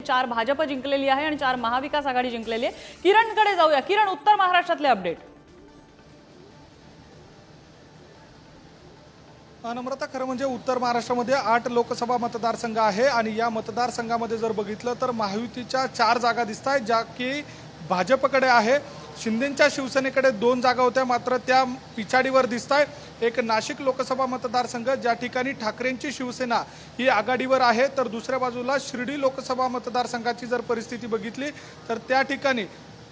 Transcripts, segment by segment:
4 भाजप जिंकलेली आहे आणि 4 महाविकास आघाडी जिंकलेली आहे। किरणकडे जाऊया। किरण, उत्तर महाराष्ट्रातले अपडेट। नम्रता, खरं म्हणजे उत्तर महाराष्ट्रामध्ये 8 लोकसभा मतदारसंघ आहे आणि या मतदारसंघामध्ये जर बघितलं तर महायुतीच्या 4 जागा दिसत आहेत, ज्या की भाजपकडे आहे। शिंदेच्या शिवसेनेकडे 2 जागा होत्या, मात्र त्या पिछाडीवर दिसत आहे। एक नाशिक लोकसभा मतदारसंघ ज्या ठिकाणी ठाकरेंची शिवसेना ही आघाडीवर आहे, तर दुसऱ्या बाजूला शिर्डी लोकसभा मतदारसंघाची जर परिस्थिती बघितली तर त्या ठिकाणी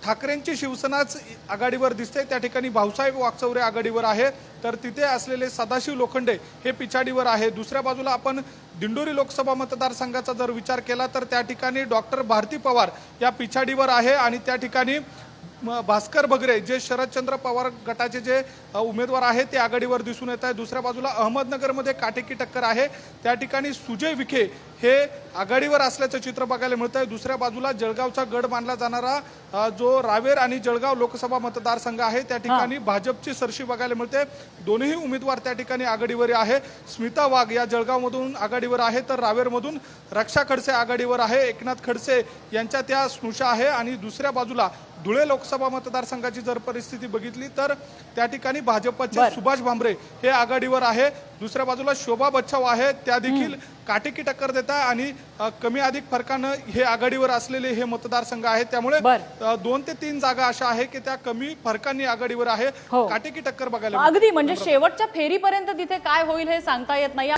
ठाकरेंची शिवसेनाच आघाडीवर दिसते। त्या ठिकाणी भाऊसाहेब वाकचौरे आघाडीवर आहे, तर तिथे असलेले सदाशिव लोखंडे हे पिछाडीवर आहे। दुसऱ्या बाजूला आपण दिंडोरी लोकसभा मतदारसंघाचा जर विचार केला तर त्या ठिकाणी डॉक्टर भारती पवार या पिछाडीवर आहे आणि त्या ठिकाणी भास्कर बगरे जे शरदचंद्र पवार गटाचे जे उमेदवार आहेत ते आघाडीवर दिसून येत आहे। दुसऱ्या बाजूला अहमदनगरमध्ये काटेकी टक्कर आहे, त्या ठिकाणी सुजय विखे हे आघाडीवर असल्याचं चित्र बघायला मिळतं आहे। दुसऱ्या बाजूला जळगावचा गड मानला जाणारा जो रावेर आणि जळगाव लोकसभा मतदारसंघ आहे त्या ठिकाणी भाजपची सरशी बघायला मिळते। दोन्ही उमेदवार त्या ठिकाणी आघाडीवर आहे। स्मिता वाघ या जळगावमधून आघाडीवर आहे, तर रावेरमधून रक्षा खडसे आघाडीवर आहे। एकनाथ खडसे यांच्या त्या स्नुषा आहे आणि दुसऱ्या बाजूला धुळे लोकसभा मतदारसंघाची जर परिस्थिती बघितली तर त्या ठिकाणी भाजपचे सुभाष भामरे हे आघाडीवर आहे। दुसऱ्या बाजूला शोभा बच्छाव आहे, त्या देखील काटेकी टक्कर देत आहे आणि कमी अधिक फरकानं हे आघाडीवर असलेले हे मतदारसंघ आहेत। त्यामुळे 2 ते 3 जागा अशा आहे की त्या कमी फरकांनी आघाडीवर आहे। काटेकी टक्कर बघायला अगदी म्हणजे शेवटच्या फेरीपर्यंत तिथे काय होईल हे सांगता येत नाही।